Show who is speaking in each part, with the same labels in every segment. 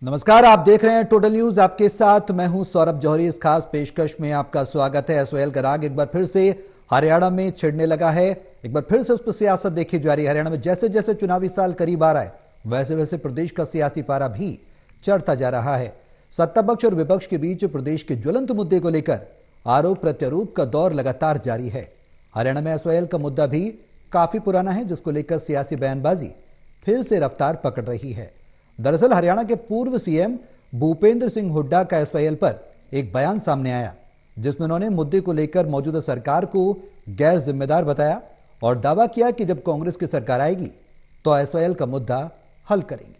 Speaker 1: नमस्कार, आप देख रहे हैं टोटल न्यूज। आपके साथ मैं हूं सौरभ जौहरी। इस खास पेशकश में आपका स्वागत है। एसवाईएल का राग एक बार फिर से हरियाणा में छिड़ने लगा है। एक बार फिर से उस पर सियासत देखी जा रही है। हरियाणा में जैसे जैसे चुनावी साल करीब आ रहा है वैसे वैसे प्रदेश का सियासी पारा भी चढ़ता जा रहा है। सत्ता पक्ष और विपक्ष के बीच प्रदेश के ज्वलंत मुद्दे को लेकर आरोप प्रत्यारोप का दौर लगातार जारी है। हरियाणा में एसवाईएल का मुद्दा भी काफी पुराना है, जिसको लेकर सियासी बयानबाजी फिर से रफ्तार पकड़ रही है। दरअसल हरियाणा के पूर्व सीएम भूपेंद्र सिंह हुड्डा का एसवाईएल पर एक बयान सामने आया, जिसमें उन्होंने मुद्दे को लेकर मौजूदा सरकार को गैर जिम्मेदार बताया और दावा किया कि जब कांग्रेस की सरकार आएगी तो एसवाईएल का मुद्दा हल करेंगे।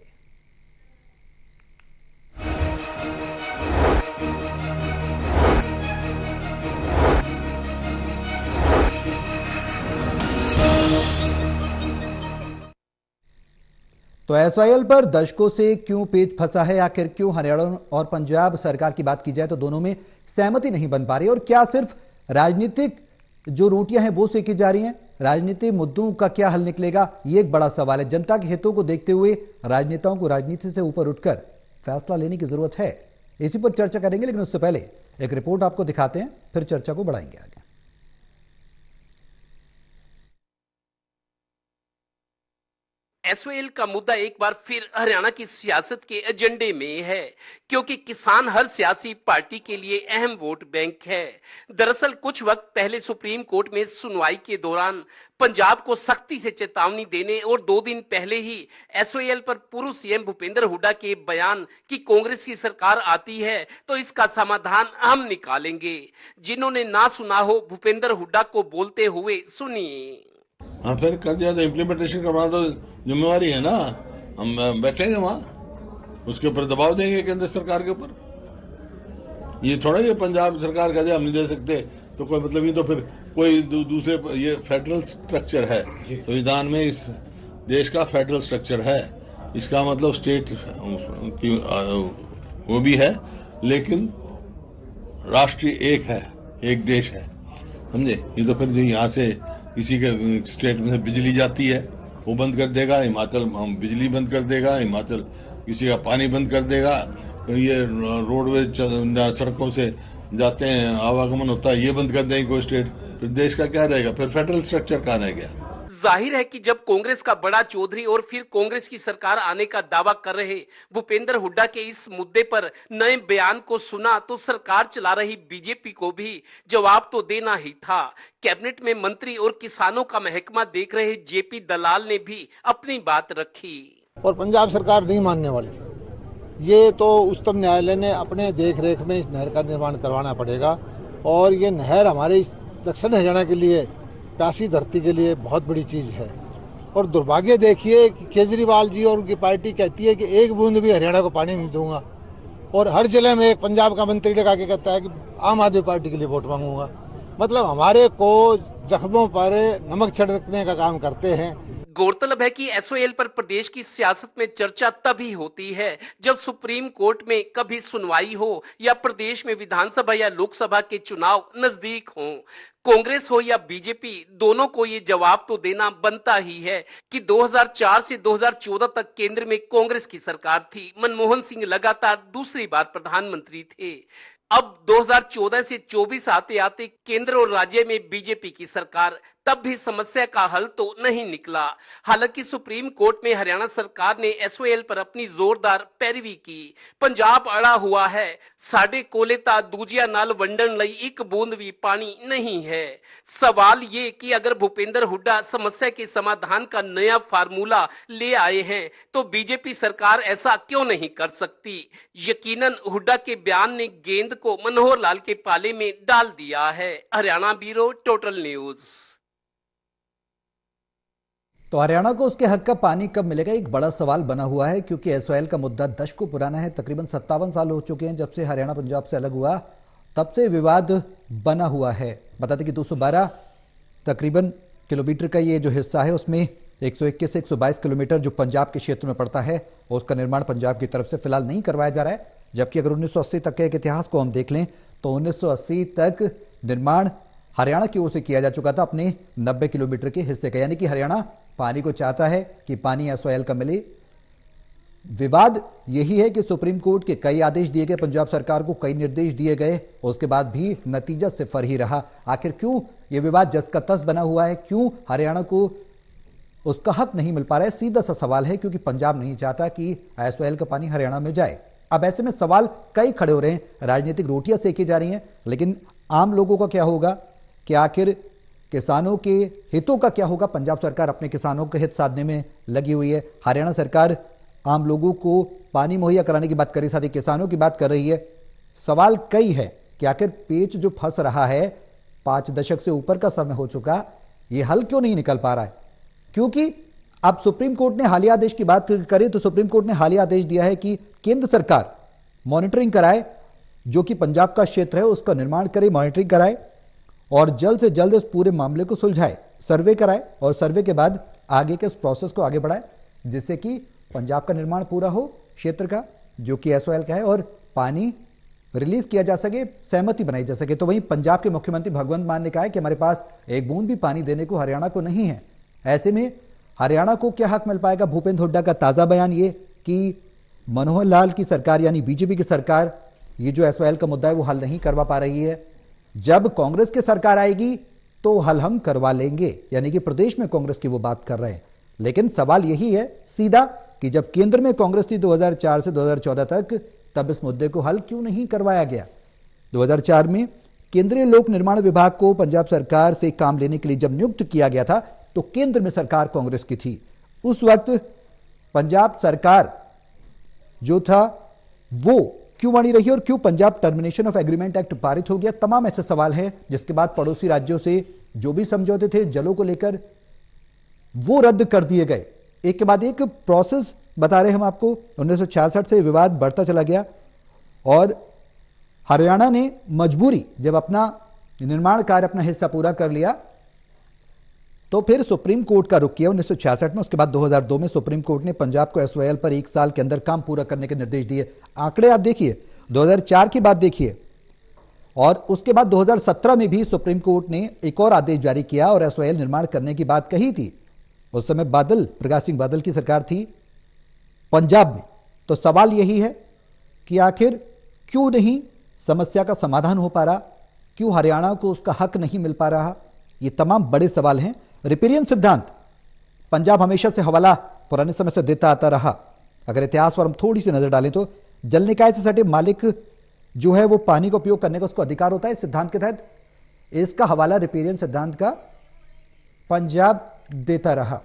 Speaker 1: तो एसवाईएल पर दशकों से क्यों पेच फंसा है? आखिर क्यों हरियाणा और पंजाब सरकार की बात की जाए तो दोनों में सहमति नहीं बन पा रही? और क्या सिर्फ राजनीतिक जो रोटियां हैं वो सेकी जा रही हैं? राजनीतिक मुद्दों का क्या हल निकलेगा, ये एक बड़ा सवाल है। जनता के हितों को देखते हुए राजनेताओं को राजनीति से ऊपर उठकर फैसला लेने की जरूरत है। इसी पर चर्चा करेंगे, लेकिन उससे पहले एक रिपोर्ट आपको दिखाते हैं, फिर चर्चा को बढ़ाएंगे आगे।
Speaker 2: एसवाईएल का मुद्दा एक बार फिर हरियाणा की सियासत के एजेंडे में है, क्योंकि किसान हर सियासी पार्टी के लिए अहम वोट बैंक है। दरअसल कुछ वक्त पहले सुप्रीम कोर्ट में सुनवाई के दौरान पंजाब को सख्ती से चेतावनी देने और 2 दिन पहले ही एसवाईएल पर पूर्व सीएम भूपेंद्र हुड्डा के बयान कि कांग्रेस की सरकार आती है तो इसका समाधान हम निकालेंगे। जिन्होंने ना सुना हो भूपेंद्र हुड्डा को बोलते हुए सुनिए।
Speaker 3: हाँ, फिर कर दिया तो इम्प्लीमेंटेशन करवाना तो जिम्मेवारी है ना। हम बैठेंगे वहां, उसके ऊपर दबाव देंगे केंद्र सरकार के ऊपर। ये थोड़ा ये पंजाब सरकार का हम नहीं दे सकते तो कोई मतलब नहीं। तो फिर कोई दूसरे, ये फेडरल स्ट्रक्चर है संविधान में, इस देश का फेडरल स्ट्रक्चर है। इसका मतलब स्टेट की वो भी है, लेकिन राष्ट्रीय एक है, एक देश है, समझे। ये तो फिर यहाँ से किसी के स्टेट में से बिजली जाती है वो बंद कर देगा, हिमाचल हम बिजली बंद कर देगा, हिमाचल किसी का पानी बंद कर देगा। ये रोडवेज सड़कों से जाते हैं, आवागमन होता है, ये बंद कर देंगे कोई स्टेट, फिर देश का क्या रहेगा? फिर फेडरल स्ट्रक्चर कहाँ रह गया?
Speaker 2: जाहिर है कि जब कांग्रेस का बड़ा चौधरी और फिर कांग्रेस की सरकार आने का दावा कर रहे भूपेंद्र हुड्डा के इस मुद्दे पर नए बयान को सुना तो सरकार चला रही बीजेपी को भी जवाब तो देना ही था। कैबिनेट में मंत्री और किसानों का महकमा देख रहे जेपी दलाल ने भी अपनी बात रखी।
Speaker 4: और पंजाब सरकार नहीं मानने वाली। ये तो उच्चतम न्यायालय ने अपने देख रेख में इस नहर का निर्माण करवाना पड़ेगा। और ये नहर हमारे दक्षिण हरियाणा के लिए, प्यासी धरती के लिए बहुत बड़ी चीज है। और दुर्भाग्य देखिए कि केजरीवाल जी और उनकी पार्टी कहती है कि एक बूंद भी हरियाणा को पानी नहीं दूंगा, और हर जिले में एक पंजाब का मंत्री लगा के कहता है कि आम आदमी पार्टी के लिए वोट मांगूंगा। मतलब हमारे को जख्मों पर नमक छिड़कने का काम करते हैं।
Speaker 2: गौरतलब है कि एसवाईएल पर प्रदेश की सियासत में चर्चा तभी होती है जब सुप्रीम कोर्ट में कभी सुनवाई हो या प्रदेश में विधानसभा या लोकसभा के चुनाव नजदीक हों। कांग्रेस हो या बीजेपी, दोनों को ये जवाब तो देना बनता ही है कि 2004 से 2014 तक केंद्र में कांग्रेस की सरकार थी। मनमोहन सिंह लगातार दूसरी बार प्रधानमंत्री थे। अब 2014 से 24 आते आते केंद्र और राज्य में बीजेपी की सरकार, तब भी समस्या का हल तो नहीं निकला। हालांकि सुप्रीम कोर्ट में हरियाणा सरकार ने एसवाईएल पर अपनी जोरदार पैरवी की। पंजाब अड़ा हुआ है, साडे कोले ता दूजिया नाल वंडन लई एक बूंद भी पानी नहीं है। सवाल ये कि अगर भूपेंद्र हुड्डा समस्या के समाधान का नया फार्मूला ले आए हैं तो बीजेपी सरकार ऐसा क्यों नहीं कर सकती? यकीनन हुड्डा के बयान ने गेंद को मनोहर लाल के पाले में डाल दिया है। Haryana bureau, total news.
Speaker 1: तो हरियाणा को उसके हक का पानी कब मिलेगा, एक बड़ा सवाल बना हुआ है, क्योंकि एसवाईएल का मुद्दा दशकों पुराना है। तकरीबन 57 साल हो चुके हैं जब से हरियाणा पंजाब से अलग हुआ, तब से विवाद बना हुआ है। बता दें कि 212 तकरीबन किलोमीटर का ये जो हिस्सा है, उसमें 121 से 122 किलोमीटर जो पंजाब के क्षेत्र में पड़ता है, उसका निर्माण पंजाब की तरफ से फिलहाल नहीं करवाया जा रहा है। जबकि अगर 1980 तक के एक इतिहास को हम देख लें तो 1980 तक निर्माण हरियाणा की ओर से किया जा चुका था अपने 90 किलोमीटर के हिस्से का। यानी कि हरियाणा पानी को चाहता है कि पानी एसवाईएल का मिले, विवाद यही है कि सुप्रीम कोर्ट के कई आदेश दिए गए, पंजाब सरकार को कई निर्देश दिए गए, उसके बाद भी नतीजा सिफर ही रहा। आखिर क्यों यह विवाद जस का तस बना हुआ है, क्यों हरियाणा को उसका हक नहीं मिल पा रहा है? सीधा सा सवाल है, क्योंकि पंजाब नहीं चाहता कि एसवाईएल का पानी हरियाणा में जाए। अब ऐसे में सवाल कई खड़े हो रहे हैं, राजनीतिक रोटियां सेकी जा रही हैं, लेकिन आम लोगों का क्या होगा कि आखिर किसानों के हितों का क्या होगा? पंजाब सरकार अपने किसानों के हित साधने में लगी हुई है, हरियाणा सरकार आम लोगों को पानी मुहैया कराने की बात कर रही है, साथ ही किसानों की बात कर रही है। सवाल कई है कि आखिर पेच जो फंस रहा है, 5 दशक से ऊपर का समय हो चुका, यह हल क्यों नहीं निकल पा रहा है? क्योंकि अब सुप्रीम कोर्ट ने हालिया आदेश की बात करें तो सुप्रीम कोर्ट ने हालिया आदेश दिया है कि केंद्र सरकार मॉनिटरिंग कराए, जो कि पंजाब का क्षेत्र है उसका निर्माण करे, मॉनिटरिंग कराए और जल्द से जल्द इस पूरे मामले को सुलझाए, सर्वे कराए और सर्वे के बाद आगे के इस प्रोसेस को आगे बढ़ाए, जिससे कि पंजाब का निर्माण पूरा हो, क्षेत्र का जो कि एसवाईएल का है, और पानी रिलीज किया जा सके, सहमति बनाई जा सके। तो वहीं पंजाब के मुख्यमंत्री भगवंत मान ने कहा है कि हमारे पास एक बूंद भी पानी देने को हरियाणा को नहीं है। ऐसे में हरियाणा को क्या हक मिल पाएगा? भूपेंद्र हुड्डा का ताजा बयान ये कि मनोहर लाल की सरकार यानी बीजेपी की सरकार ये जो एसवाईएल का मुद्दा है वो हल नहीं करवा पा रही है। जब कांग्रेस की सरकार आएगी तो हल हम करवा लेंगे, यानी कि प्रदेश में कांग्रेस की वो बात कर रहे हैं। लेकिन सवाल यही है सीधा कि जब केंद्र में कांग्रेस थी 2004 से 2014 तक, तब इस मुद्दे को हल क्यों नहीं करवाया गया? 2004 में केंद्रीय लोक निर्माण विभाग को पंजाब सरकार से काम लेने के लिए जब नियुक्त किया गया था तो केंद्र में सरकार कांग्रेस की थी। उस वक्त पंजाब सरकार जो था वो क्यों बनी रही और क्यों Punjab termination of agreement act पारित हो गया? तमाम ऐसे सवाल हैं, जिसके बाद पड़ोसी राज्यों से जो भी समझौते थे जलों को लेकर वो रद्द कर दिए गए। एक के बाद एक प्रोसेस बता रहे हम आपको। 1966 से विवाद बढ़ता चला गया और हरियाणा ने मजबूरी जब अपना निर्माण कार्य, अपना हिस्सा पूरा कर लिया तो फिर सुप्रीम कोर्ट का रुख किया 1966 में। उसके बाद 2002 में सुप्रीम कोर्ट ने पंजाब को एसवाईएल पर 1 साल के अंदर काम पूरा करने के निर्देश दिए। आंकड़े आप देखिए, 2004 की बात देखिए, और उसके बाद 2017 में भी सुप्रीम कोर्ट ने एक और आदेश जारी किया और एसवाईएल निर्माण करने की बात कही थी। उस समय प्रकाश सिंह बादल की सरकार थी पंजाब में। तो सवाल यही है कि आखिर क्यों नहीं समस्या का समाधान हो पा रहा, क्यों हरियाणा को उसका हक नहीं मिल पा रहा? ये तमाम बड़े सवाल हैं। रिपेरियन सिद्धांत पंजाब हमेशा से हवाला पुराने समय से देता आता रहा। अगर इतिहास पर हम थोड़ी सी नजर डालें तो जल निकाय से सटे मालिक जो है वो पानी का उपयोग करने का उसको अधिकार होता है। इस सिद्धांत के तहत इसका हवाला रिपेरियन सिद्धांत का पंजाब देता रहा।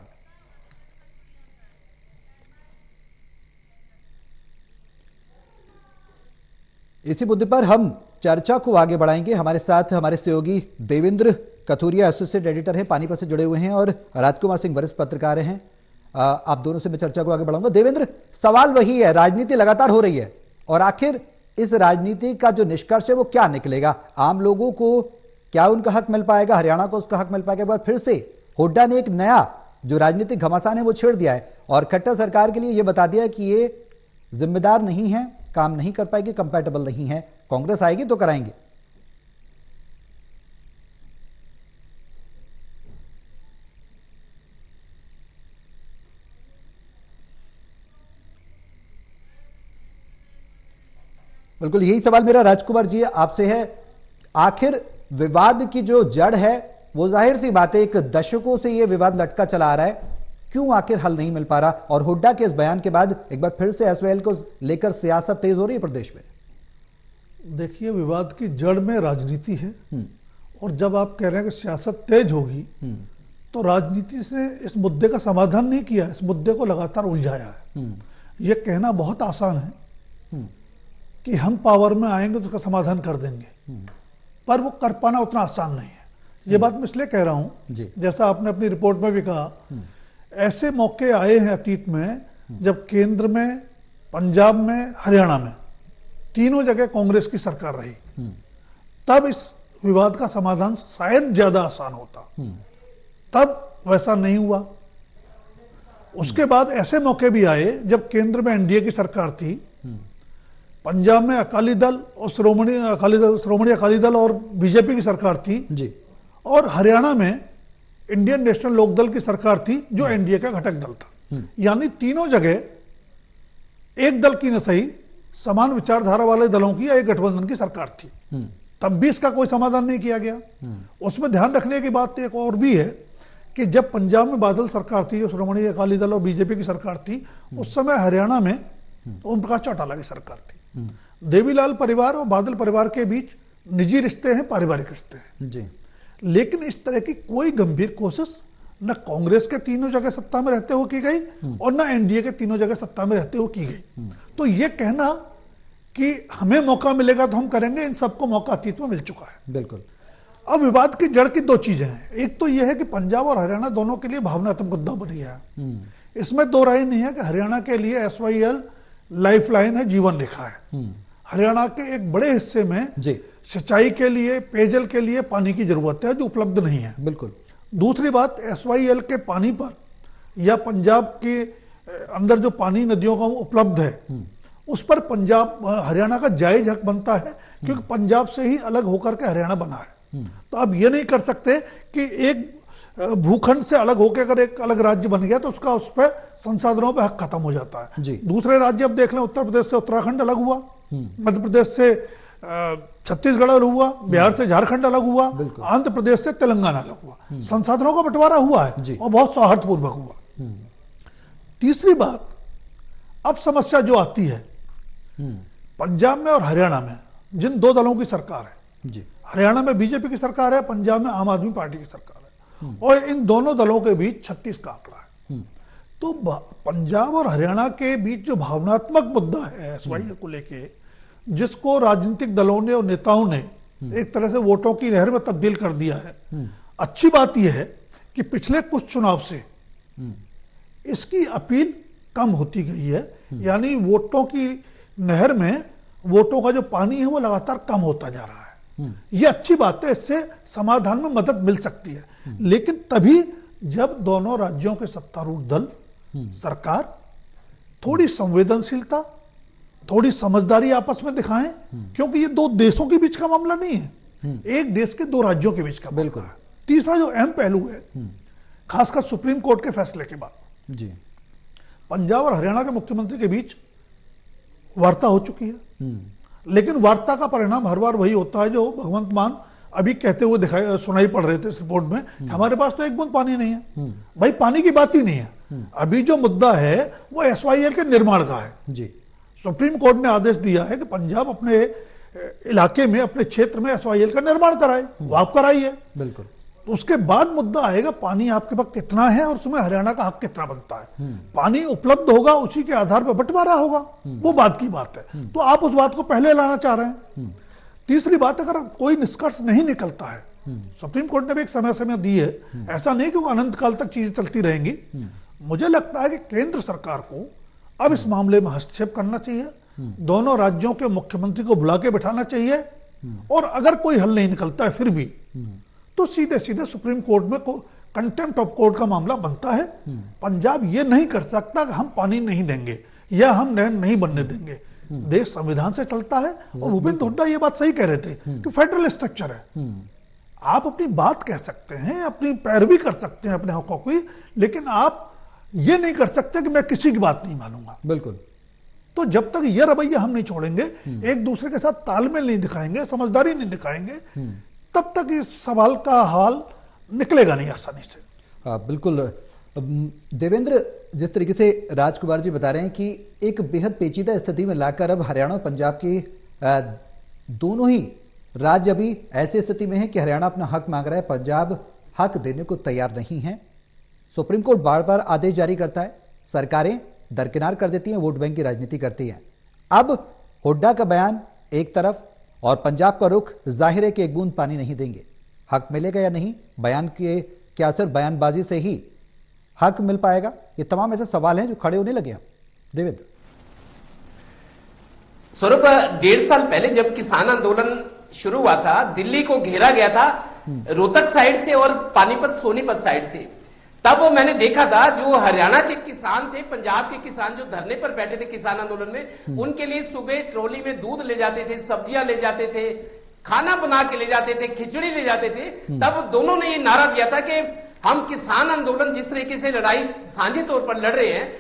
Speaker 1: इसी मुद्दे पर हम चर्चा को आगे बढ़ाएंगे। हमारे साथ हमारे सहयोगी देवेंद्र कथुरिया एसोसिएट एडिटर हैं, पानीपत से जुड़े हुए हैं, और राजकुमार सिंह वरिष्ठ पत्रकार हैं। आप दोनों से मैं चर्चा को आगे बढ़ाऊंगा। देवेंद्र, सवाल वही है, राजनीति लगातार हो रही है और आखिर इस राजनीति का जो निष्कर्ष है वो क्या निकलेगा? आम लोगों को क्या उनका हक मिल पाएगा? हरियाणा को उसका हक मिल पाएगा? एक बार फिर से हुड्डा ने एक नया जो राजनीतिक घमासान है वो छेड़ दिया है और खट्टर सरकार के लिए ये बता दिया कि ये जिम्मेदार नहीं है, काम नहीं कर पाएगी, कंपैटिबल नहीं है, कांग्रेस आएगी तो कराएंगे। बिल्कुल यही सवाल मेरा राजकुमार जी आपसे है। आखिर विवाद की जो जड़ है वो जाहिर सी बात है, एक दशकों से ये विवाद लटका चला आ रहा है, क्यों आखिर हल नहीं मिल पा रहा? और हुड्डा के इस बयान के बाद एक बार फिर से एसवाईएल को लेकर सियासत तेज हो रही है प्रदेश में।
Speaker 5: देखिए, विवाद की जड़ में राजनीति है और जब आप कह रहे हैं कि सियासत तेज होगी तो राजनीति से इस मुद्दे का समाधान नहीं किया, इस मुद्दे को लगातार उलझाया है। यह कहना बहुत आसान है कि हम पावर में आएंगे तो उसका समाधान कर देंगे, पर वो कर पाना उतना आसान नहीं है। ये बात मैं इसलिए कह रहा हूं, जैसा आपने अपनी रिपोर्ट में भी कहा, ऐसे मौके आए हैं अतीत में जब केंद्र में, पंजाब में, हरियाणा में तीनों जगह कांग्रेस की सरकार रही, तब इस विवाद का समाधान शायद ज्यादा आसान होता, तब वैसा नहीं हुआ। उसके बाद ऐसे मौके भी आए जब केंद्र में एनडीए की सरकार थी, पंजाब में अकाली दल और श्रोमणी अकाली दल और बीजेपी की सरकार थी जी, और हरियाणा में इंडियन नेशनल लोकदल की सरकार थी जो एनडीए का घटक दल था। यानी तीनों जगह एक दल की न सही, समान विचारधारा वाले दलों की या एक गठबंधन की सरकार थी, तब भी इसका कोई समाधान नहीं किया गया। उसमें ध्यान रखने की बात एक और भी है कि जब पंजाब में बादल सरकार थी, जो श्रोमणी अकाली दल और बीजेपी की सरकार थी, उस समय हरियाणा में ओम प्रकाश चौटाला की सरकार थी। देवीलाल परिवार और बादल परिवार के बीच निजी रिश्ते हैं, पारिवारिक रिश्ते हैं
Speaker 1: जी।
Speaker 5: लेकिन इस तरह की कोई गंभीर कोशिश न कांग्रेस के तीनों जगह सत्ता में रहते हुए की गई और न एनडीए के तीनों जगह सत्ता में रहते हुए की गई। तो ये कहना कि हमें मौका मिलेगा तो हम करेंगे, इन सबको मौका अतीत में मिल चुका है।
Speaker 1: बिल्कुल।
Speaker 5: अब विवाद की जड़ की दो चीजें हैं। एक तो यह है कि पंजाब और हरियाणा दोनों के लिए भावनात्मक मुद्दा बन गया है। इसमें दो राय नहीं है कि हरियाणा के लिए एसवाईएल लाइफ लाइन है, जीवन रेखा है। हरियाणा के एक बड़े हिस्से में
Speaker 1: जी।
Speaker 5: सिंचाई के लिए, पेयजल के लिए पानी की जरूरत है जो उपलब्ध नहीं है।
Speaker 1: बिल्कुल।
Speaker 5: दूसरी बात, एसवाईएल के पानी पर या पंजाब के अंदर जो पानी नदियों का उपलब्ध है उस पर पंजाब हरियाणा का जायज हक बनता है, क्योंकि पंजाब से ही अलग होकर के हरियाणा बना है। तो आप ये नहीं कर सकते कि एक भूखंड से अलग होकर अगर एक अलग राज्य बन गया तो उसका उस पर संसाधनों पर हक खत्म हो जाता है
Speaker 1: जी।
Speaker 5: दूसरे राज्य अब देख लें, उत्तर प्रदेश से उत्तराखंड अलग हुआ, मध्य प्रदेश से छत्तीसगढ़ अलग हुआ, बिहार से झारखंड अलग हुआ, आंध्र प्रदेश से तेलंगाना अलग हुआ। संसाधनों का बंटवारा हुआ है और बहुत सौहार्दपूर्वक हुआ। तीसरी बात, अब समस्या जो आती है पंजाब में और हरियाणा में जिन दो दलों की सरकार है
Speaker 1: जी।
Speaker 5: हरियाणा में बीजेपी की सरकार है, पंजाब में आम आदमी पार्टी की सरकार है और इन दोनों दलों के बीच 36 का आंकड़ा है। तो पंजाब और हरियाणा के बीच जो भावनात्मक मुद्दा है एसवाईएल को लेके, जिसको राजनीतिक दलों ने और नेताओं ने एक तरह से वोटों की नहर में तब्दील कर दिया है। अच्छी बात यह है कि पिछले कुछ चुनाव से इसकी अपील कम होती गई है, यानी वोटों की नहर में वोटों का जो पानी है वो लगातार कम होता जा रहा है। ये अच्छी बात है, इससे समाधान में मदद मिल सकती है। लेकिन तभी जब दोनों राज्यों के सत्तारूढ़ दल, सरकार थोड़ी संवेदनशीलता, थोड़ी समझदारी आपस में दिखाएं, क्योंकि ये दो देशों के बीच का मामला नहीं है, एक देश के दो राज्यों के बीच का
Speaker 1: बिल्कुल
Speaker 5: है। तीसरा जो अहम पहलू है, खासकर सुप्रीम कोर्ट के फैसले के बाद
Speaker 1: जी।
Speaker 5: पंजाब और हरियाणा के मुख्यमंत्री के बीच वार्ता हो चुकी है, लेकिन वार्ता का परिणाम हर बार वही होता है जो भगवंत मान अभी कहते हुए सुनाई पड़ रहे थे इस रिपोर्ट में कि हमारे पास तो एक बूंद पानी नहीं है। भाई पानी की बात ही नहीं है। अभी जो मुद्दा है वो एसवाईएल के निर्माण का है
Speaker 1: जी।
Speaker 5: सुप्रीम कोर्ट ने आदेश दिया है कि पंजाब अपने इलाके में, अपने क्षेत्र में एसवाईएल का निर्माण कराए, वो आप कराइए।
Speaker 1: बिल्कुल।
Speaker 5: उसके बाद मुद्दा आएगा पानी आपके पास कितना है और उसमें हरियाणा का हक कितना बनता है। पानी उपलब्ध होगा, उसी के आधार पर बंटवारा होगा, वो बात की बात है। तो आप उस बात को पहले लाना चाह रहे हैं। तीसरी बात, अगर कोई निष्कर्ष नहीं निकलता है, सुप्रीम कोर्ट ने भी एक समय समय दी है, ऐसा नहीं कि वो अनंत काल तक चीजें चलती रहेंगी। मुझे लगता है कि केंद्र सरकार को अब इस मामले में हस्तक्षेप करना चाहिए, दोनों राज्यों के मुख्यमंत्री को बुला के बैठाना चाहिए, और अगर कोई हल नहीं निकलता है फिर भी तो सीधे सीधे सुप्रीम कोर्ट में कंटेम्प्ट ऑफ कोर्ट का मामला बनता है। पंजाब ये नहीं कर सकता कि हम पानी नहीं देंगे या हम नहर नहीं बनने देंगे। देश संविधान से चलता है, और भूपेंद्र हुड्डा ये बात सही कह रहे थे कि फेडरल स्ट्रक्चर है। आप अपनी बात कह सकते हैं, अपनी पैरवी कर सकते हैं अपने हकों की, लेकिन आप ये नहीं कर सकते कि मैं किसी की बात नहीं मानूंगा।
Speaker 1: बिल्कुल।
Speaker 5: तो जब तक ये रवैया हम नहीं छोड़ेंगे, एक दूसरे के साथ तालमेल नहीं दिखाएंगे, समझदारी नहीं दिखाएंगे, तब तक इस सवाल का हाल निकलेगा नहीं आसानी से।
Speaker 1: बिल्कुल। देवेंद्र, जिस तरीके से राजकुमार जी बता रहे हैं कि एक बेहद पेचीदा स्थिति में लाकर अब हरियाणा और पंजाब की दोनों ही राज्य अभी ऐसी स्थिति में है कि हरियाणा अपना हक मांग रहा है, पंजाब हक देने को तैयार नहीं है। सुप्रीम कोर्ट बार बार आदेश जारी करता है, सरकारें दरकिनार कर देती हैं, वोट बैंक की राजनीति करती हैं। अब हुड्डा का बयान एक तरफ और पंजाब का रुख जाहिर है कि एक बूंद पानी नहीं देंगे। हक मिलेगा या नहीं, बयान के क्या सिर्फ बयानबाजी से ही हक मिल पाएगा? ये तमाम ऐसे सवाल हैं जो खड़े होने लगे हैं। देवेंद्र,
Speaker 2: स्वरूप 1.5 साल पहले जब किसान आंदोलन शुरू हुआ था, दिल्ली को घेरा गया था रोहतक साइड से और पानीपत सोनीपत साइड से, तब वो मैंने देखा था जो हरियाणा के किसान थे, पंजाब के किसान जो धरने पर बैठे थे किसान आंदोलन में, उनके लिए सुबह ट्रॉली में दूध ले जाते थे, सब्जियां ले जाते थे, खाना बना के ले जाते थे, खिचड़ी ले जाते थे। तब दोनों ने ये नारा दिया था कि हम किसान आंदोलन जिस तरीके से लड़ाई साझे तौर पर लड़ रहे हैं,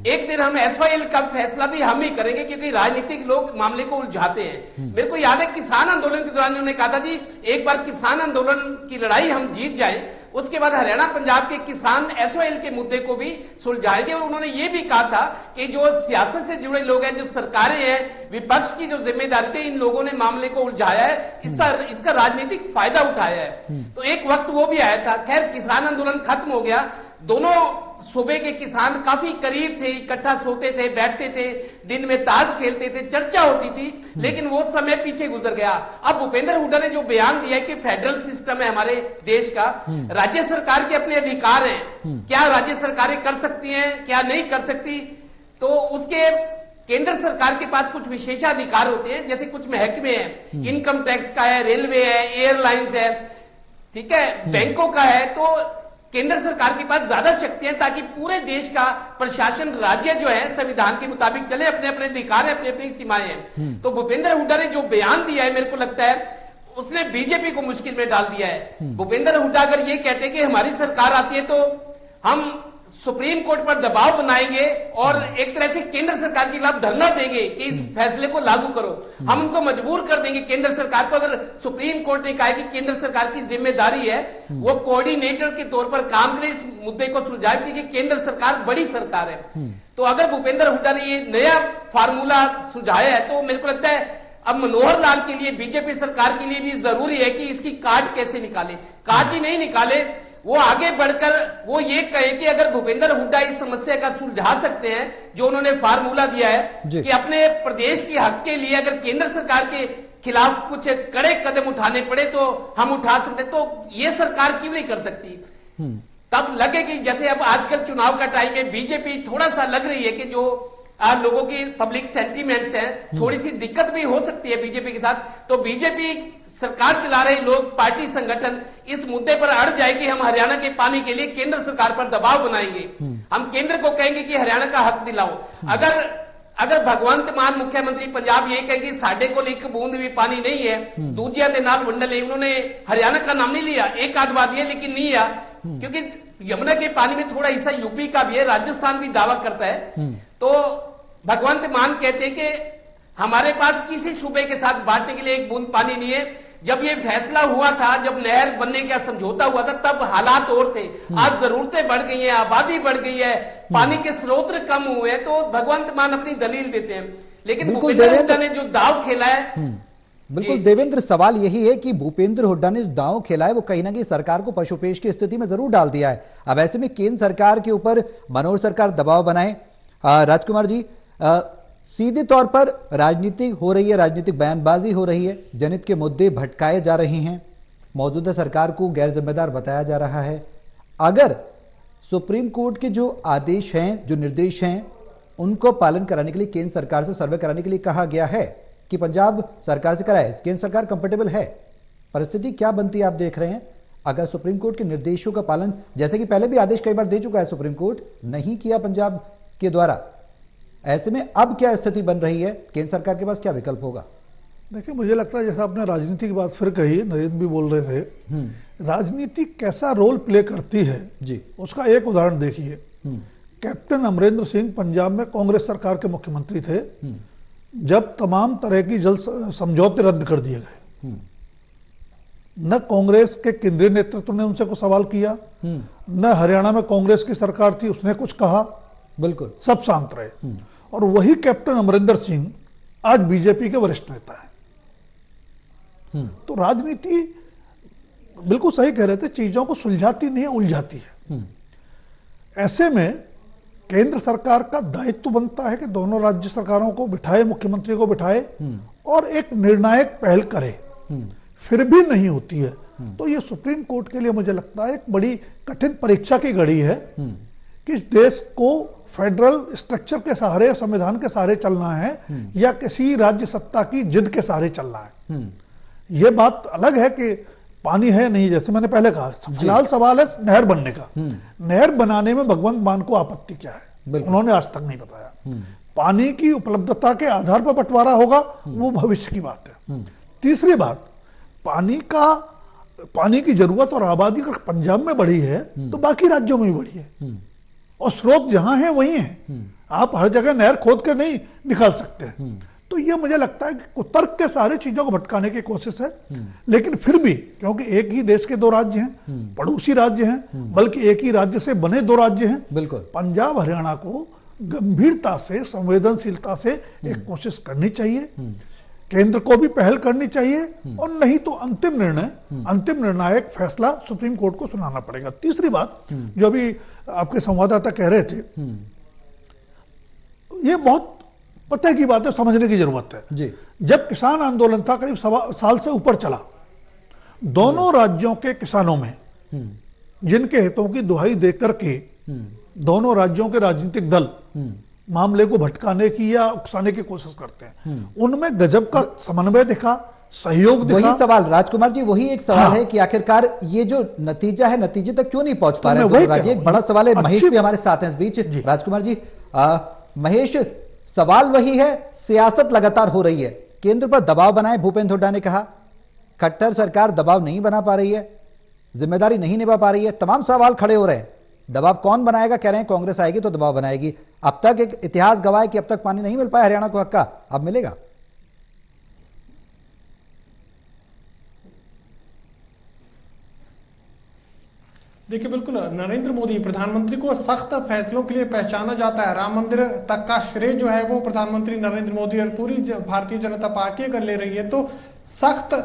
Speaker 2: एक दिन हम एसवाईएल का फैसला भी हम ही करेंगे, क्योंकि राजनीतिक लोग मामले को उलझाते हैं। मेरे को याद है किसान आंदोलन के दौरान उन्होंने कहा था जी एक बार किसान आंदोलन की लड़ाई हम जीत जाएं, उसके बाद हरियाणा पंजाब के किसान एसवाईएल के मुद्दे को भी सुलझाएंगे। और उन्होंने ये भी कहा था कि जो सियासत से जुड़े लोग हैं, जो सरकारें हैं, विपक्ष की जो जिम्मेदारी थी, इन लोगों ने मामले को उलझाया है, इसका राजनीतिक फायदा उठाया है। तो एक वक्त वो भी आया था। खैर किसान आंदोलन खत्म हो गया, दोनों सूबे के किसान काफी करीब थे, इकट्ठा सोते थे, बैठते थे, दिन में ताश खेलते थे, चर्चा होती थी, लेकिन वो समय पीछे गुजर गया। अब भूपेंद्र हुड्डा ने जो बयान दिया है कि फेडरल सिस्टम है हमारे देश का, राज्य सरकार के अपने अधिकार हैं, क्या राज्य सरकारें कर सकती हैं, क्या नहीं कर सकती, तो उसके केंद्र सरकार के पास कुछ विशेषाधिकार होते हैं, जैसे कुछ महकमे हैं, इनकम टैक्स का है, रेलवे है, एयरलाइंस है, ठीक है, बैंकों का है, तो केंद्र सरकार के पास ज्यादा शक्तियां, ताकि पूरे देश का प्रशासन, राज्य जो है संविधान के मुताबिक चले, अपने अपने अधिकार है, अपनी अपनी सीमाएं हैं। तो भूपेंद्र हुड्डा ने जो बयान दिया है, मेरे को लगता है उसने बीजेपी को मुश्किल में डाल दिया है। भूपेंद्र हुड्डा अगर ये कहते हैं कि हमारी सरकार आती है तो हम सुप्रीम कोर्ट पर दबाव बनाएंगे और एक तरह से केंद्र सरकार के खिलाफ धरना देंगे कि इस फैसले को लागू करो, हम उनको मजबूर कर देंगे केंद्र सरकार को। अगर सुप्रीम कोर्ट ने कहा है कि केंद्र सरकार की जिम्मेदारी है वो कोऑर्डिनेटर के तौर पर काम करे, इस मुद्दे को सुलझाए, क्योंकि केंद्र सरकार बड़ी सरकार है। तो अगर भूपेंद्र हुड्डा ने ये नया फार्मूला सुझाया है, तो मेरे को लगता है अब मनोहर लाल के लिए, बीजेपी सरकार के लिए भी जरूरी है कि इसकी काट कैसे निकाले। काट ही नहीं निकाले, वो आगे बढ़कर वो ये कहे कि अगर भूपेंद्र हुड्डा इस समस्या का सुलझा सकते हैं, जो उन्होंने फार्मूला दिया है कि अपने प्रदेश के हक के लिए अगर केंद्र सरकार के खिलाफ कुछ कड़े कदम उठाने पड़े तो हम उठा सकते, तो ये सरकार क्यों नहीं कर सकती। तब लगे कि जैसे अब आजकल चुनाव का टाइम है, बीजेपी थोड़ा सा लग रही है कि जो लोगों की पब्लिक सेंटीमेंट्स हैं, थोड़ी सी दिक्कत भी हो सकती है बीजेपी के साथ। तो बीजेपी सरकार चला रहे लोग, पार्टी संगठन इस मुद्दे पर अड़ जाए कि हम हरियाणा के पानी के लिए केंद्र सरकार पर दबाव बनाएंगे, हम केंद्र को कहेंगे कि हरियाणा का हक दिलाओ। अगर भगवंत मान मुख्यमंत्री पंजाब ये कहेंगे साढ़े को एक बूंद भी पानी नहीं है, दूजिया के नाल वंडल है, उन्होंने हरियाणा का नाम नहीं लिया, एक आध बार दिया लेकिन नहीं लिया, क्योंकि यमुना के पानी में थोड़ा हिस्सा यूपी का भी है, राजस्थान भी दावा करता है। तो भगवंत मान कहते हैं कि हमारे पास किसी सूबे के साथ बांटने के लिए एक बूंद पानी नहीं है। जब ये फैसला हुआ था, जब नहर बनने का समझौता हुआ था, तब हालात और थे। आज जरूरतें बढ़ गई हैं, आबादी बढ़ गई है, पानी के स्रोत कम हुए हैं, तो भगवंत मान अपनी दलील देते हैं। लेकिन भूपेंद्र हुड्डा ने जो दाव खेला है,
Speaker 1: बिल्कुल देवेंद्र, सवाल यही है कि भूपेंद्र हुड्डा ने जो दांव खेला है वो कहीं ना कहीं सरकार को पशुपेश की स्थिति में जरूर डाल दिया है। अब ऐसे में केंद्र सरकार के ऊपर मनोहर सरकार दबाव बनाए। राजकुमार जी, सीधे तौर पर राजनीति हो रही है, राजनीतिक बयानबाजी हो रही है, जनहित के मुद्दे भटकाए जा रहे हैं, मौजूदा सरकार को गैर जिम्मेदार बताया जा रहा है। अगर सुप्रीम कोर्ट के जो आदेश हैं, जो निर्देश हैं, उनको पालन कराने के लिए केंद्र सरकार से सर्वे कराने के लिए कहा गया है कि पंजाब सरकार से कराए, केंद्र सरकार कंफर्टेबल है, परिस्थिति क्या बनती है आप देख रहे हैं अगर सुप्रीम कोर्ट के निर्देशों का पालन, जैसे कि पहले भी आदेश कई बार दे चुका है सुप्रीम कोर्ट, नहीं किया पंजाब के द्वारा, ऐसे में अब क्या स्थिति बन रही है, केंद्र सरकार के पास क्या विकल्प होगा?
Speaker 5: देखिए, मुझे लगता है जैसा आपने राजनीति की बात फिर कही, नरेंद्र भी बोल रहे थे, राजनीति कैसा रोल प्ले करती है
Speaker 1: जी,
Speaker 5: उसका एक उदाहरण देखिए। कैप्टन अमरिंदर सिंह पंजाब में कांग्रेस सरकार के मुख्यमंत्री थे जब तमाम तरह की जल समझौते रद्द कर दिए गए। न कांग्रेस के केंद्रीय नेतृत्व ने उनसे कुछ सवाल किया, न हरियाणा में कांग्रेस की सरकार थी उसने कुछ कहा, बिल्कुल सब शांत रहे। और वही कैप्टन अमरिंदर सिंह आज बीजेपी के वरिष्ठ नेता है। तो राजनीति, बिल्कुल सही कह रहे थे, चीजों को सुलझाती नहीं है, उलझाती है। ऐसे में केंद्र सरकार का दायित्व बनता है कि दोनों राज्य सरकारों को बिठाए, मुख्यमंत्री को बिठाए और एक निर्णायक पहल करे। फिर भी नहीं होती है तो ये सुप्रीम कोर्ट के लिए मुझे लगता है एक बड़ी कठिन परीक्षा की घड़ी है कि इस देश को फेडरल स्ट्रक्चर के सहारे, संविधान के सहारे चलना है या किसी राज्य सत्ता की जिद के सहारे चलना है। यह बात अलग है कि पानी है नहीं, जैसे मैंने पहले कहा, फिलहाल सवाल है नहर बनने का। नहर बनाने में भगवंत मान को आपत्ति क्या है, उन्होंने आज तक नहीं बताया। पानी की उपलब्धता के आधार पर बंटवारा होगा, वो भविष्य की बात है। तीसरी बात, पानी की जरूरत और आबादी अगर पंजाब में बढ़ी है तो बाकी राज्यों में भी बढ़ी है, और स्रोत जहां है वहीं है। आप हर जगह नहर खोद के नहीं निकाल सकते हैं। तो ये मुझे लगता है कि कुतर्क के सारे चीजों को भटकाने की कोशिश है। लेकिन फिर भी क्योंकि एक ही देश के दो राज्य हैं, पड़ोसी राज्य हैं, बल्कि एक ही राज्य से बने दो राज्य हैं,
Speaker 1: बिल्कुल
Speaker 5: पंजाब हरियाणा को गंभीरता से, संवेदनशीलता से एक कोशिश करनी चाहिए। केंद्र को भी पहल करनी चाहिए, और नहीं तो अंतिम निर्णायक फैसला सुप्रीम कोर्ट को सुनाना पड़ेगा। तीसरी बात जो अभी आपके संवाददाता कह रहे थे, ये बहुत पते की बात है, समझने की जरूरत है
Speaker 1: जी।
Speaker 5: जब किसान आंदोलन था, करीब 1.25 साल से ऊपर चला, दोनों राज्यों के किसानों में जिनके हितों की दुहाई देकर के दोनों राज्यों के राजनीतिक दल मामले को भटकाने की या उकसाने की कोशिश करते हैं, उनमें गजब का समन्वय दिखा, सहयोग दिखा।
Speaker 1: वही सवाल राजकुमार जी, वही एक सवाल है कि आखिरकार ये जो नतीजा है, नतीजे तक क्यों नहीं पहुंच पा रहे हैं राज्य? एक बड़ा सवाल है। महेश भी हमारे साथ हैं इस बीच। राजकुमार जी, महेश, सवाल वही है, सियासत लगातार हो रही है, केंद्र पर दबाव बनाए, भूपेंद्र हुड्डा ने कहा खट्टर सरकार दबाव नहीं बना पा रही है, जिम्मेदारी नहीं निभा पा रही है, तमाम सवाल खड़े हो रहे हैं। दबाव कौन बनाएगा? कह रहे हैं कांग्रेस आएगी तो दबाव बनाएगी। अब तक एक इतिहास गवाह है कि अब तक पानी नहीं मिल पाया हरियाणा को हक का, अब मिलेगा।
Speaker 6: देखिए, बिल्कुल नरेंद्र मोदी प्रधानमंत्री को सख्त फैसलों के लिए पहचाना जाता है। राम मंदिर तक का श्रेय जो है वो प्रधानमंत्री नरेंद्र मोदी और पूरी भारतीय जनता पार्टी अगर ले रही है, तो सख्त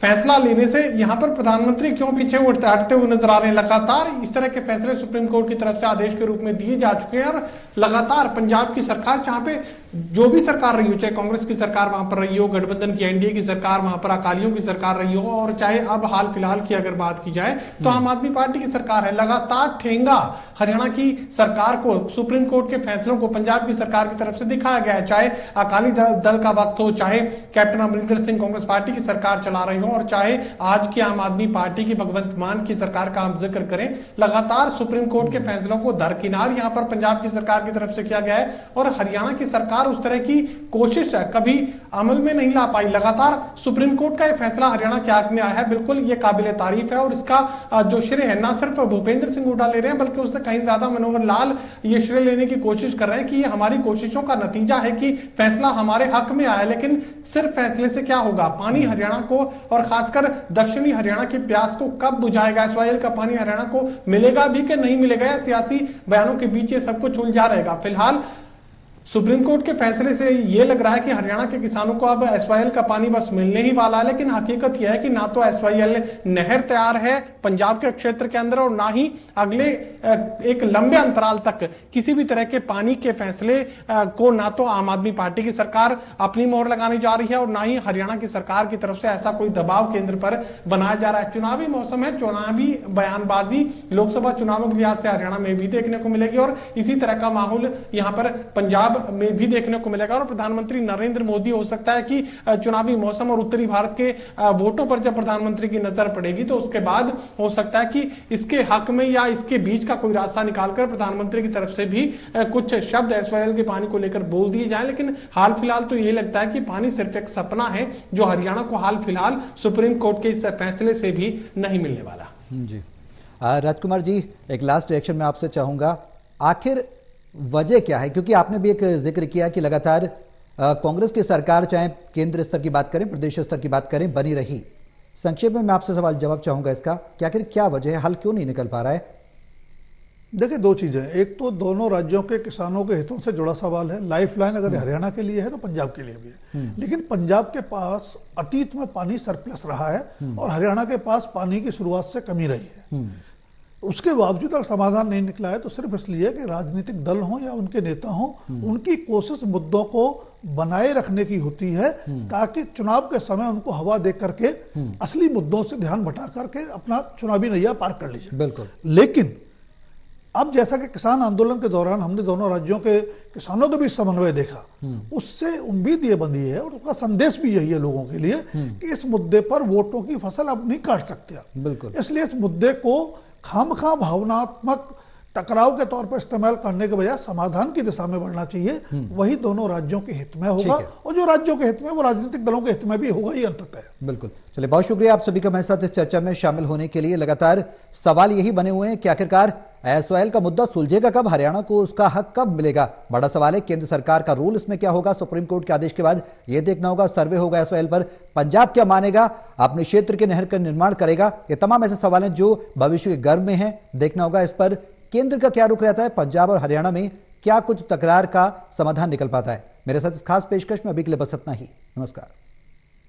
Speaker 6: फैसला लेने से यहां पर प्रधानमंत्री क्यों पीछे हटते हुए नजर आ रहे हैं। लगातार इस तरह के फैसले सुप्रीम कोर्ट की तरफ से आदेश के रूप में दिए जा चुके हैं, और लगातार पंजाब की सरकार, जहां पे जो भी सरकार रही हो, चाहे कांग्रेस की सरकार वहां पर रही हो, गठबंधन की एनडीए की सरकार वहां पर अकालियों की सरकार रही हो, और चाहे अब हाल फिलहाल की अगर बात की जाए तो आम आदमी पार्टी की सरकार है, लगातार ठेंगा हरियाणा की सरकार को, सुप्रीम कोर्ट के फैसलों को पंजाब की सरकार की तरफ से दिखाया गया है। चाहे अकाली दल का वक्त हो, चाहे कैप्टन अमरिंदर सिंह कांग्रेस पार्टी की सरकार चला रही हो, और चाहे आज की आम आदमी पार्टी की भगवंत मान की सरकार का हम जिक्र करें, लगातार सुप्रीम कोर्ट के फैसलों को दरकिनार यहां पर पंजाब की सरकार की तरफ से किया गया है, और हरियाणा की सरकार उस तरह की कोशिश है कभी अमल में नहीं ला पाई। लगातार सुप्रीम कोर्ट का यह फैसला हरियाणा के हक में आया है, बिल्कुल ये काबिले तारीफ है, और इसका जो श्रेय है ना सिर्फ भूपेंद्र सिंह हुड्डा ले रहे हैं, बल्कि उससे कहीं ज्यादा मनोहर लाल ये श्रेय लेने की कोशिश कर रहे हैं कि ये हमारी कोशिशों का नतीजा है कि फैसला हमारे हक में आया। लेकिन सिर्फ फैसले से क्या होगा? पानी हरियाणा को, और खासकर दक्षिणी हरियाणा की प्यास को कब बुझाएगा? एसवाईएल का पानी हरियाणा को मिलेगा भी कि नहीं मिलेगा, या सियासी बयानों के बीच ये सब कुछ उलझा रहेगा? फिलहाल सुप्रीम कोर्ट के फैसले से ये लग रहा है कि हरियाणा के किसानों को अब एसवाईएल का पानी बस मिलने ही वाला है, लेकिन हकीकत यह है कि ना तो एसवाईएल नहर तैयार है पंजाब के क्षेत्र के अंदर, और ना ही अगले एक लंबे अंतराल तक किसी भी तरह के पानी के फैसले को ना तो आम आदमी पार्टी की सरकार अपनी मोहर लगाने जा रही है, और ना ही हरियाणा की सरकार की तरफ से ऐसा कोई दबाव केंद्र पर बनाया जा रहा है। चुनावी मौसम है, चुनावी बयानबाजी लोकसभा चुनावों के लिहाज से हरियाणा में भी देखने को मिलेगी, और इसी तरह का माहौल यहां पर पंजाब में भी देखने को मिलेगा। और प्रधानमंत्री नरेंद्र मोदी हो सकता है कि चुनावी मौसम और उत्तरी भारत के वोटों पर जब प्रधानमंत्री की नजर पड़ेगी, तो उसके बाद हो सकता है कि इसके हक में या इसके बीच का कोई रास्ता निकालकर प्रधानमंत्री की तरफ से भी कुछ शब्द एसवाईएल के पानी को लेकर बोल दिए जाए। लेकिन हाल फिलहाल तो यह लगता है कि पानी सिर्फ एक सपना है, जो हरियाणा को हाल फिलहाल सुप्रीम कोर्ट के इस फैसले से भी नहीं मिलने वाला।
Speaker 1: जी राजकुमार जी, एक लास्ट रिएक्शन में आपसे चाहूंगा, आखिर वजह क्या है? क्योंकि आपने भी एक जिक्र किया कि लगातार कांग्रेस की सरकार, चाहे केंद्र स्तर की बात करें, प्रदेश स्तर की बात करें, बनी रही। संक्षेप में मैं आपसे सवाल जवाब चाहूंगा इसका कि आखिर क्या वजह है, हल क्यों नहीं निकल पा रहा है?
Speaker 5: देखिए, दो चीजें, एक तो दोनों राज्यों के किसानों के हितों से जुड़ा सवाल है। लाइफलाइन अगर हरियाणा के लिए है तो पंजाब के लिए भी है, लेकिन पंजाब के पास अतीत में पानी सरप्लस रहा है, और हरियाणा के पास पानी की शुरुआत से कमी रही है। उसके बावजूद अगर समाधान नहीं निकला है तो सिर्फ इसलिए कि राजनीतिक दल हों या उनके नेता हों, उनकी कोशिश मुद्दों को बनाए रखने की होती है, ताकि चुनाव के समय उनको हवा दे करके असली मुद्दों से ध्यान भटा करके अपना चुनावी नैया पार कर लीजिए।
Speaker 1: बिल्कुल।
Speaker 5: लेकिन अब जैसा कि किसान आंदोलन के दौरान हमने दोनों राज्यों के किसानों के बीच समन्वय देखा, उससे उम्मीद ये बंधी है, और उसका संदेश भी यही है लोगों के लिए कि इस मुद्दे पर वोटों की फसल अब नहीं काट सकते।
Speaker 1: बिल्कुल।
Speaker 5: इसलिए इस मुद्दे को खामखा भावनात्मक टकराव के तौर पर इस्तेमाल करने के बजाय समाधान की दिशा में बढ़ना चाहिए। वही दोनों राज्यों के हित में होगा, और जो राज्यों के हित में वो राजनीतिक दलों के हित में भी होगा ही अंततः।
Speaker 1: बिल्कुल। चलिए, बहुत शुक्रिया आप सभी का हमारे साथ इस चर्चा में शामिल होने के लिए। लगातार सवाल यही बने हुए हैं कि आखिरकार एसओएल का मुद्दा सुलझेगा कब, हरियाणा को उसका हक कब मिलेगा। बड़ा सवाल है केंद्र सरकार का रोल इसमें क्या होगा। सुप्रीम कोर्ट के आदेश के बाद यह देखना होगा, सर्वे होगा एसओएल पर, पंजाब क्या मानेगा, अपने क्षेत्र के नहर का निर्माण करेगा। ये तमाम ऐसे सवाल हैं जो भविष्य के गर्भ में हैं। देखना होगा इस पर केंद्र का क्या रुख रहता है, पंजाब और हरियाणा में क्या कुछ तकरार का समाधान निकल पाता है। मेरे साथ इस खास पेशकश में अभी के लिए बस इतना ही। नमस्कार।